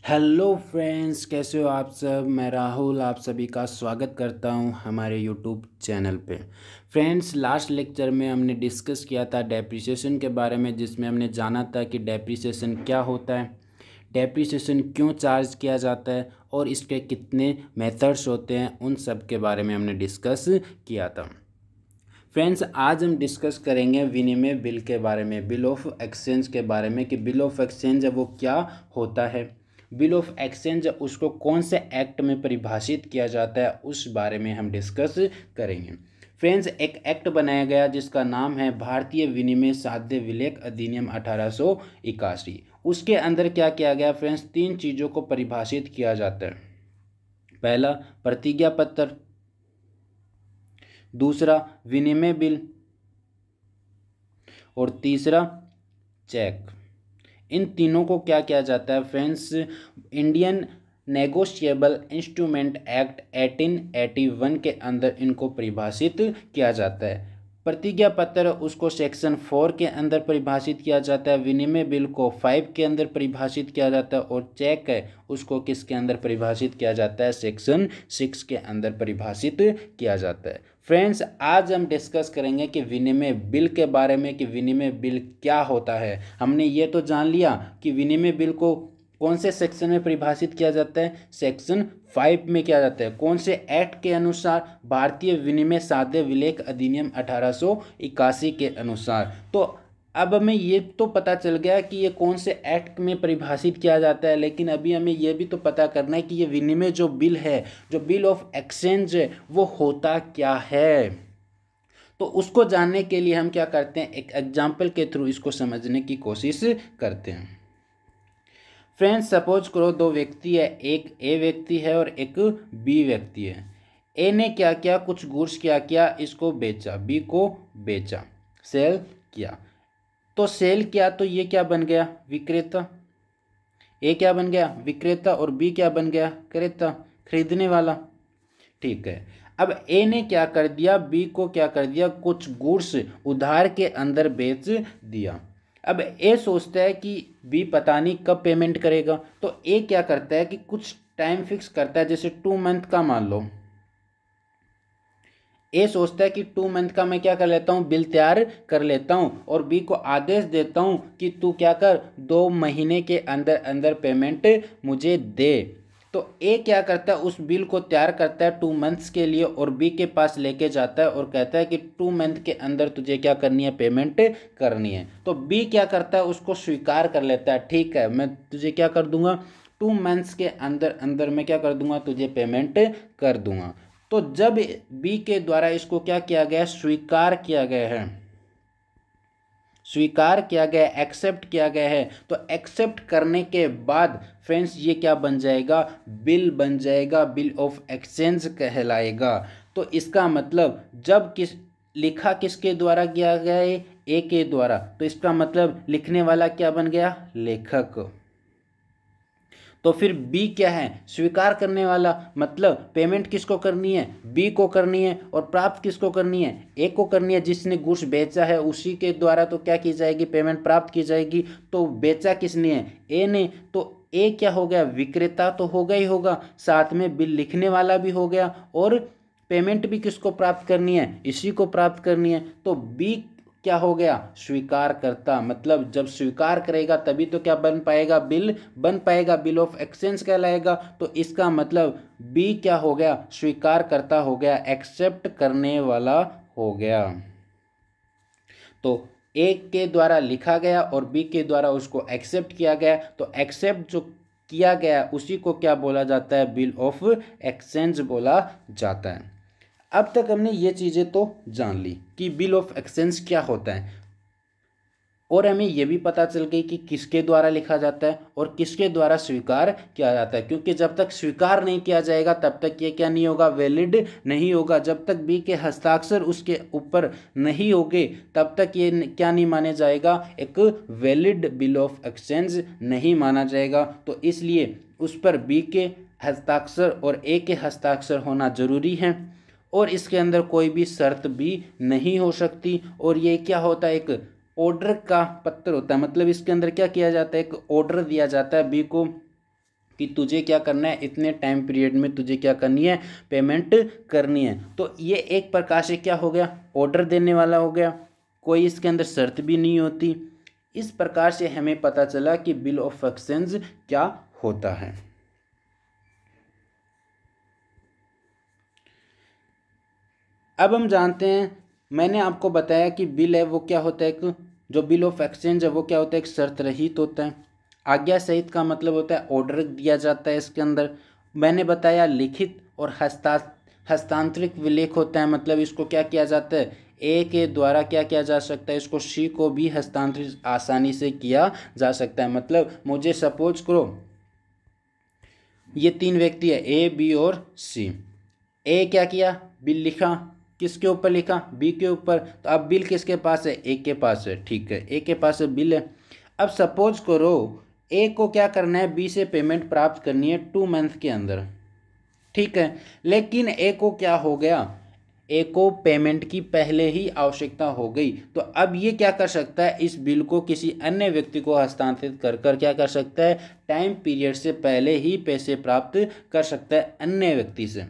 Hello friends, कैसे हो आप सब। मैं राहुल आप सभी का स्वागत करता हूं हमारे यूट्यूब चैनल पे। फ्रेंड्स, लास्ट लेक्चर में हमने डिस्कस किया था डेप्रिसिएशन के बारे में, जिसमें हमने जाना था कि डेप्रिसिएशन क्या होता है, डेप्रिसिएशन क्यों चार्ज किया जाता है और इसके कितने मेथड्स होते हैं, उन सब के बारे में हमने डिस्कस किया था। फ्रेंड्स, आज हम डिस्कस करेंगे विनिमय बिल के बारे में, बिल ऑफ एक्सचेंज के बारे में कि बिल ऑफ एक्सचेंज है वो क्या होता है, बिल ऑफ एक्सचेंज उसको कौन से एक्ट में परिभाषित किया जाता है, उस बारे में हम डिस्कस करेंगे। फ्रेंड्स, एक एक्ट बनाया गया जिसका नाम है भारतीय विनिमय साध्य विलेख अधिनियम 1881। उसके अंदर क्या किया गया फ्रेंड्स, 3 चीज़ों को परिभाषित किया जाता है। पहला प्रतिज्ञा पत्र, दूसरा विनिमय बिल और तीसरा चेक। इन तीनों को क्या किया जाता है friends, Indian negotiable instrument act 1881 के अंदर इनको परिभाषित किया जाता है। प्रतिज्ञा पत्र उसको सेक्शन 4 के अंदर परिभाषित किया जाता है, विनिमय बिल को 5 के अंदर परिभाषित किया जाता है और चेक है उसको किसके अंदर परिभाषित किया जाता है, सेक्शन 6 के अंदर परिभाषित किया जाता है। फ्रेंड्स, आज हम डिस्कस करेंगे कि विनिमय बिल के बारे में कि विनिमय बिल क्या होता है। हमने ये तो जान लिया कि विनिमय बिल को कौन से सेक्शन में परिभाषित किया जाता है, सेक्शन 5 में किया जाता है। कौन से एक्ट के अनुसार, भारतीय विनिमय साध्य विलेख अधिनियम 1881 के अनुसार। तो अब हमें ये तो पता चल गया कि ये कौन से एक्ट में परिभाषित किया जाता है, लेकिन अभी हमें ये भी तो पता करना है कि ये विनिमय जो बिल है, जो बिल ऑफ एक्सचेंज है, वो होता क्या है। तो उसको जानने के लिए हम क्या करते हैं, एक एग्जाम्पल के थ्रू इसको समझने की कोशिश करते हैं। फ्रेंड्स, सपोज करो 2 व्यक्ति है, एक ए व्यक्ति है और एक बी व्यक्ति है। ए ने क्या किया, कुछ गुड्स क्या किया, इसको बेचा, बी को बेचा, सेल किया। तो सेल किया तो ये क्या बन गया, विक्रेता। ए क्या बन गया, विक्रेता, और बी क्या बन गया, क्रेता, खरीदने वाला। ठीक है। अब ए ने क्या कर दिया, बी को क्या कर दिया, कुछ गुड्स उधार के अंदर बेच दिया। अब ए सोचता है कि बी पता नहीं कब पेमेंट करेगा, तो ए क्या करता है कि कुछ टाइम फिक्स करता है, जैसे 2 मंथ का मान लो। ए सोचता है कि 2 मंथ का मैं क्या कर लेता हूँ, बिल तैयार कर लेता हूँ और बी को आदेश देता हूँ कि तू क्या कर, 2 महीने के अंदर अंदर पेमेंट मुझे दे। तो ए क्या करता है, उस बिल को तैयार करता है 2 मंथ्स के लिए और बी के पास लेके जाता है और कहता है कि 2 मंथ के अंदर तुझे क्या करनी है, पेमेंट करनी है। तो बी क्या करता है, उसको स्वीकार कर लेता है, ठीक है मैं तुझे क्या कर दूंगा, 2 मंथ्स के अंदर अंदर मैं क्या कर दूंगा, तुझे पेमेंट कर दूंगा। तो जब बी के द्वारा इसको क्या किया गया, स्वीकार किया गया है, स्वीकार किया गया, एक्सेप्ट किया गया है, तो एक्सेप्ट करने के बाद फ्रेंड्स ये क्या बन जाएगा, बिल बन जाएगा, बिल ऑफ एक्सचेंज कहलाएगा। तो इसका मतलब जब लिखा किसके द्वारा किया गया है, ए के द्वारा, तो इसका मतलब लिखने वाला क्या बन गया, लेखक। तो फिर बी क्या है, स्वीकार करने वाला, मतलब पेमेंट किसको करनी है, बी को करनी है, और प्राप्त किसको करनी है, ए को करनी है, जिसने गुड्स बेचा है उसी के द्वारा तो क्या की जाएगी, पेमेंट प्राप्त की जाएगी। तो बेचा किसने है, ए ने, तो ए क्या हो गया, विक्रेता तो होगा ही होगा, साथ में बिल लिखने वाला भी हो गया, और पेमेंट भी किसको प्राप्त करनी है, इसी को प्राप्त करनी है। तो बी क्या हो गया, स्वीकार करता, मतलब जब स्वीकार करेगा तभी तो क्या बन पाएगा, बिल बन पाएगा, बिल ऑफ एक्सचेंज कहलाएगा। तो इसका मतलब बी क्या हो गया, स्वीकार करता हो गया, एक्सेप्ट करने वाला हो गया। तो ए के द्वारा लिखा गया और बी के द्वारा उसको एक्सेप्ट किया गया, तो एक्सेप्ट जो किया गया उसी को क्या बोला जाता है, बिल ऑफ एक्सचेंज बोला जाता है। अब तक हमने ये चीज़ें तो जान ली कि बिल ऑफ एक्सचेंज क्या होता है, और हमें यह भी पता चल गई कि किसके द्वारा लिखा जाता है और किसके द्वारा स्वीकार किया जाता है, क्योंकि जब तक स्वीकार नहीं किया जाएगा तब तक ये क्या नहीं होगा, वैलिड नहीं होगा। जब तक बी के हस्ताक्षर उसके ऊपर नहीं होंगे तब तक ये क्या नहीं माने जाएगा, एक वैलिड बिल ऑफ एक्सचेंज नहीं माना जाएगा। तो इसलिए उस पर बी के हस्ताक्षर और ए के हस्ताक्षर होना जरूरी है, और इसके अंदर कोई भी शर्त भी नहीं हो सकती। और ये क्या होता है, एक ऑर्डर का पत्र होता है, मतलब इसके अंदर क्या किया जाता है, एक ऑर्डर दिया जाता है बी को कि तुझे क्या करना है, इतने टाइम पीरियड में तुझे क्या करनी है, पेमेंट करनी है। तो ये एक प्रकार से क्या हो गया, ऑर्डर देने वाला हो गया, कोई इसके अंदर शर्त भी नहीं होती। इस प्रकार से हमें पता चला कि बिल ऑफ एक्सचेंज क्या होता है। अब हम जानते हैं, मैंने आपको बताया कि बिल है वो क्या होता है, एक जो बिल ऑफ एक्सचेंज है वो क्या होता है, एक शर्त रहित होता है। आज्ञा सहित का मतलब होता है ऑर्डर दिया जाता है इसके अंदर। मैंने बताया लिखित और हस्तांतरित विलेख होता है, मतलब इसको क्या किया जाता है, ए के द्वारा क्या किया जा सकता है, इसको सी को भी हस्तांतरित आसानी से किया जा सकता है। मतलब मुझे सपोज करो ये तीन व्यक्ति है, ए बी और सी। ए क्या किया, बिल लिखा, किसके ऊपर लिखा, बी के ऊपर। तो अब बिल किसके पास है, ए के पास है, ठीक है, ए के पास है बिल है। अब सपोज करो ए को क्या करना है, बी से पेमेंट प्राप्त करनी है 2 मंथ के अंदर, ठीक है। लेकिन ए को क्या हो गया, ए को पेमेंट की पहले ही आवश्यकता हो गई। तो अब ये क्या कर सकता है, इस बिल को किसी अन्य व्यक्ति को हस्तांतरित कर कर क्या कर सकता है, टाइम पीरियड से पहले ही पैसे प्राप्त कर सकता है अन्य व्यक्ति से।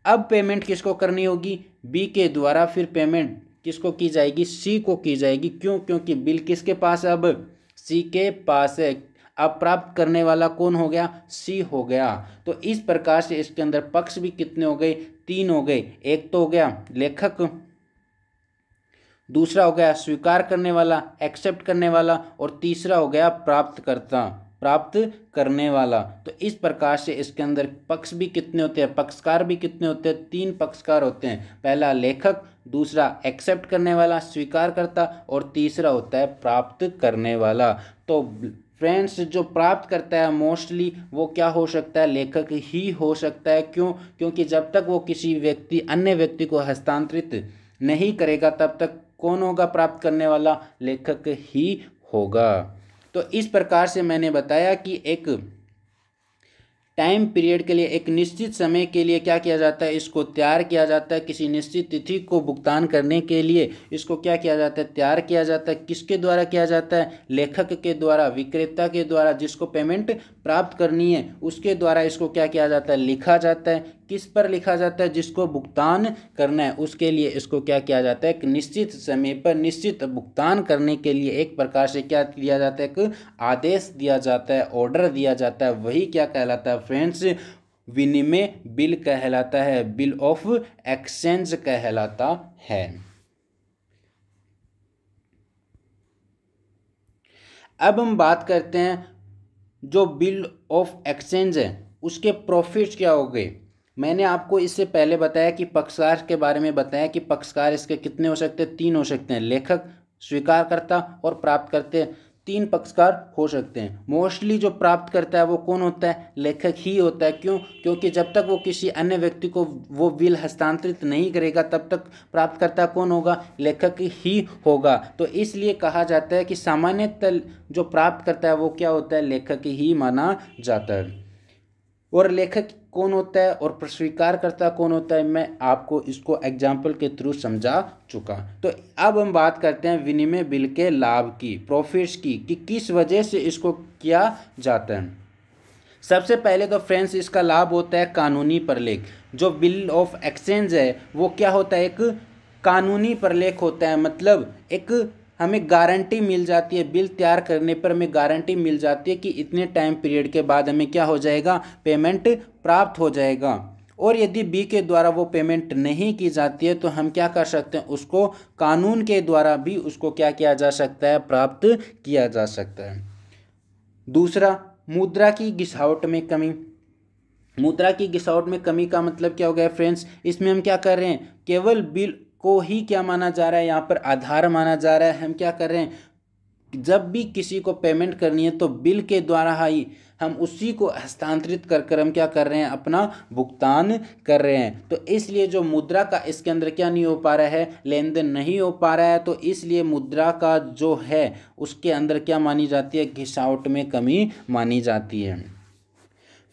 अब पेमेंट किसको करनी होगी, बी के द्वारा, फिर पेमेंट किसको की जाएगी, सी को की जाएगी। क्यों, क्योंकि बिल किसके पास है, अब सी के पास है। अब प्राप्त करने वाला कौन हो गया, सी हो गया। तो इस प्रकार से इसके अंदर पक्ष भी कितने हो गए, 3 हो गए। एक तो हो गया लेखक, दूसरा हो गया स्वीकार करने वाला, एक्सेप्ट करने वाला, और तीसरा हो गया प्राप्तकर्ता, प्राप्त करने वाला। तो इस प्रकार से इसके अंदर पक्ष भी कितने होते हैं, पक्षकार भी कितने होते हैं, 3 पक्षकार होते हैं। पहला लेखक, दूसरा एक्सेप्ट करने वाला स्वीकार करता, और तीसरा होता है प्राप्त करने वाला। तो फ्रेंड्स जो प्राप्त करता है मोस्टली वो क्या हो सकता है, लेखक ही हो सकता है। क्यों, क्योंकि जब तक वो किसी व्यक्ति अन्य व्यक्ति को हस्तांतरित नहीं करेगा तब तक कौन होगा प्राप्त करने वाला, लेखक ही होगा। तो इस प्रकार से मैंने बताया कि एक टाइम पीरियड के लिए, एक निश्चित समय के लिए क्या किया जाता है, इसको तैयार किया जाता है। किसी निश्चित तिथि को भुगतान करने के लिए इसको क्या किया जाता है, तैयार किया जाता है। किसके द्वारा किया जाता है, लेखक के द्वारा, विक्रेता के द्वारा, जिसको पेमेंट प्राप्त करनी है उसके द्वारा इसको क्या किया जाता है, लिखा जाता है। किस पर लिखा जाता है, जिसको भुगतान करना है उसके लिए इसको क्या किया जाता है, एक निश्चित समय पर निश्चित भुगतान करने के लिए एक प्रकार से क्या दिया जाता है, एक आदेश दिया जाता है, ऑर्डर दिया जाता है। वही क्या कहलाता है फ्रेंड्स, विनिमय बिल कहलाता है, बिल ऑफ एक्सचेंज कहलाता है। अब हम बात करते हैं जो बिल ऑफ एक्सचेंज है उसके प्रॉफिट्स क्या हो गए। मैंने आपको इससे पहले बताया कि पक्षकार के बारे में बताया कि पक्षकार इसके कितने हो सकते हैं, 3 हो सकते हैं, लेखक, स्वीकारकर्ता और प्राप्त करते। 3 पक्षकार हो सकते हैं। मोस्टली जो प्राप्त करता है वो कौन होता है, लेखक ही होता है। क्यों, क्योंकि जब तक वो किसी अन्य व्यक्ति को वो बिल हस्तांतरित नहीं करेगा तब तक प्राप्त करता कौन होगा, लेखक ही होगा। तो इसलिए कहा जाता है कि सामान्यतः जो प्राप्त करता है वो क्या होता है, लेखक ही माना जाता है। और लेखक कौन होता है और स्वीकार करता कौन होता है, मैं आपको इसको एग्जाम्पल के थ्रू समझा चुका। तो अब हम बात करते हैं विनिमय बिल के लाभ की, प्रॉफिट्स की, कि किस वजह से इसको किया जाता है। सबसे पहले तो फ्रेंड्स इसका लाभ होता है कानूनी प्रलेख। जो बिल ऑफ एक्सचेंज है वो क्या होता है, एक कानूनी प्रलेख होता है। मतलब एक हमें गारंटी मिल जाती है, बिल तैयार करने पर हमें गारंटी मिल जाती है कि इतने टाइम पीरियड के बाद हमें क्या हो जाएगा, पेमेंट प्राप्त हो जाएगा। और यदि बी के द्वारा वो पेमेंट नहीं की जाती है तो हम क्या कर सकते हैं, उसको कानून के द्वारा भी उसको क्या किया जा सकता है, प्राप्त किया जा सकता है। दूसरा, मुद्रा की घिसावट में कमी। मुद्रा की घिसावट में कमी का मतलब क्या हो गया फ्रेंड्स, इसमें हम क्या कर रहे हैं, केवल बिल को ही क्या माना जा रहा है, यहाँ पर आधार माना जा रहा है। हम क्या कर रहे हैं, जब भी किसी को पेमेंट करनी है तो बिल के द्वारा ही हम उसी को हस्तांतरित कर कर हम क्या कर रहे हैं, अपना भुगतान कर रहे हैं। तो इसलिए जो मुद्रा का इसके अंदर क्या नहीं हो पा रहा है, लेन देन नहीं हो पा रहा है। तो इसलिए मुद्रा का जो है उसके अंदर क्या मानी जाती है, घिसावट में कमी मानी जाती है।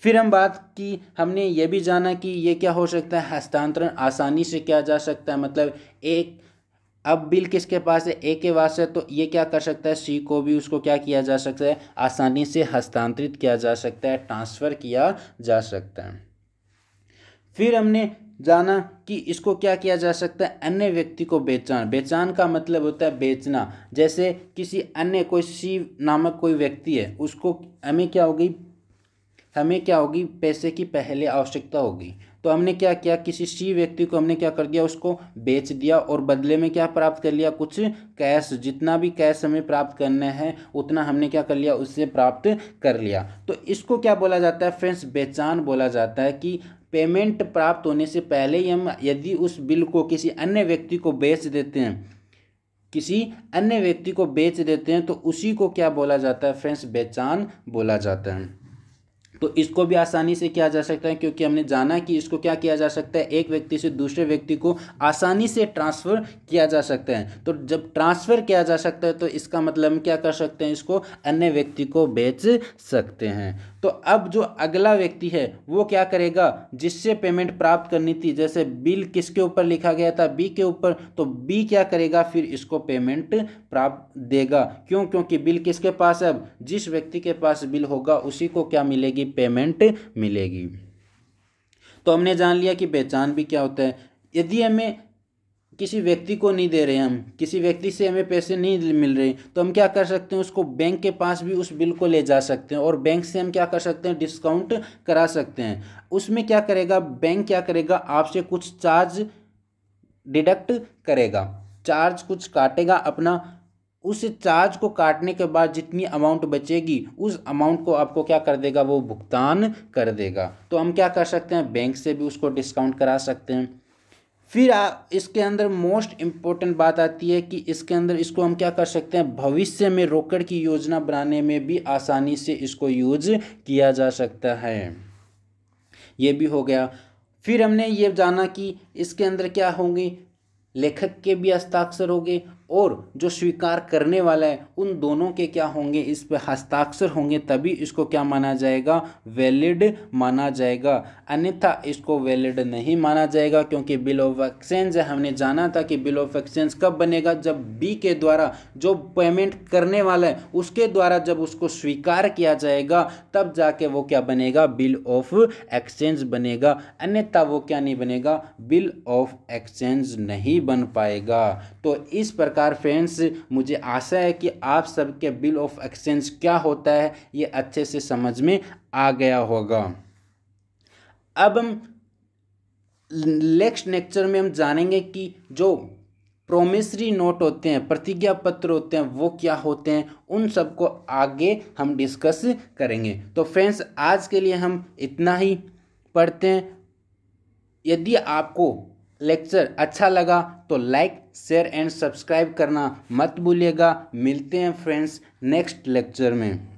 फिर हम बात की, हमने ये भी जाना कि ये क्या हो सकता है, हस्तांतरण आसानी से किया जा सकता है। मतलब एक अब बिल किसके पास है, ए के पास है, तो ये क्या कर सकता है, सी को भी उसको क्या किया जा सकता है, आसानी से हस्तांतरित किया जा सकता है, ट्रांसफ़र किया जा सकता है। फिर हमने जाना कि इसको क्या किया जा सकता है, अन्य व्यक्ति को बेचान। बेचान का मतलब होता है बेचना। जैसे किसी अन्य कोई सी नामक कोई व्यक्ति है, उसको हमें क्या होगी पैसे की पहले आवश्यकता होगी, तो हमने क्या किया, किसी सी व्यक्ति को हमने क्या कर दिया, उसको बेच दिया और बदले में क्या प्राप्त कर लिया, कुछ कैश, जितना भी कैश हमें प्राप्त करना है उतना हमने क्या कर लिया, उससे प्राप्त कर लिया। तो इसको क्या बोला जाता है फ्रेंड्स, बेचान बोला जाता है। कि पेमेंट प्राप्त होने से पहले ही हम यदि उस बिल को किसी अन्य व्यक्ति को बेच देते हैं, तो उसी को क्या बोला जाता है फ्रेंड्स, बेचान बोला जाता है। तो इसको भी आसानी से किया जा सकता है, क्योंकि हमने जाना कि इसको क्या किया जा सकता है, एक व्यक्ति से दूसरे व्यक्ति को आसानी से ट्रांसफ़र किया जा सकता है। तो जब ट्रांसफ़र किया जा सकता है तो इसका मतलब हम क्या कर सकते हैं, इसको अन्य व्यक्ति को बेच सकते हैं। तो अब जो अगला व्यक्ति है वो क्या करेगा, जिससे पेमेंट प्राप्त करनी थी, जैसे बिल किसके ऊपर लिखा गया था, बी के ऊपर, तो बी क्या करेगा, फिर इसको पेमेंट प्राप्त देगा। क्यों, क्योंकि बिल किसके पास है, अब जिस व्यक्ति के पास बिल होगा उसी को क्या मिलेगी, पेमेंट मिलेगी। तो हमने जान लिया कि पहचान भी क्या होता है। यदि हमें किसी व्यक्ति को नहीं दे रहे, हम किसी व्यक्ति से हमें पैसे नहीं मिल रहे, तो हम क्या कर सकते हैं, उसको बैंक के पास भी उस बिल को ले जा सकते हैं और बैंक से हम क्या कर सकते हैं, डिस्काउंट करा सकते हैं। उसमें क्या करेगा, बैंक क्या करेगा, आपसे कुछ चार्ज डिडक्ट करेगा, चार्ज कुछ काटेगा अपना। उस चार्ज को काटने के बाद जितनी अमाउंट बचेगी उस अमाउंट को आपको क्या कर देगा, वो भुगतान कर देगा। तो हम क्या कर सकते हैं, बैंक से भी उसको डिस्काउंट करा सकते हैं। फिर इसके अंदर मोस्ट इम्पोर्टेंट बात आती है कि इसके अंदर इसको हम क्या कर सकते हैं, भविष्य में रोकड़ की योजना बनाने में भी आसानी से इसको यूज किया जा सकता है। ये भी हो गया। फिर हमने ये जाना कि इसके अंदर क्या होंगे, लेखक के भी हस्ताक्षर होंगे और जो स्वीकार करने वाला है उन दोनों के क्या होंगे, इस पर हस्ताक्षर होंगे, तभी इसको क्या माना जाएगा, वैलिड माना जाएगा। अन्यथा इसको वैलिड नहीं माना जाएगा, क्योंकि बिल ऑफ एक्सचेंज है। हमने जाना था कि बिल ऑफ एक्सचेंज कब बनेगा, जब बी के द्वारा, जो पेमेंट करने वाला है उसके द्वारा जब उसको स्वीकार किया जाएगा, तब जाके वो क्या बनेगा, बिल ऑफ एक्सचेंज बनेगा। अन्यथा वो क्या नहीं बनेगा, बिल ऑफ एक्सचेंज नहीं बन पाएगा। तो इस प्रकार फ्रेंड्स, मुझे आशा है कि आप सबके बिल ऑफ एक्सचेंज क्या होता है ये अच्छे से समझ में आ गया होगा। अब हम नेक्स्ट लेक्चर में हम जानेंगे कि जो प्रोमिसरी नोट होते हैं, प्रतिज्ञा पत्र होते हैं, वो क्या होते हैं, उन सबको आगे हम डिस्कस करेंगे। तो फ्रेंड्स, आज के लिए हम इतना ही पढ़ते हैं। यदि आपको लेक्चर अच्छा लगा तो लाइक, शेयर एंड सब्सक्राइब करना मत भूलिएगा। मिलते हैं फ्रेंड्स नेक्स्ट लेक्चर में।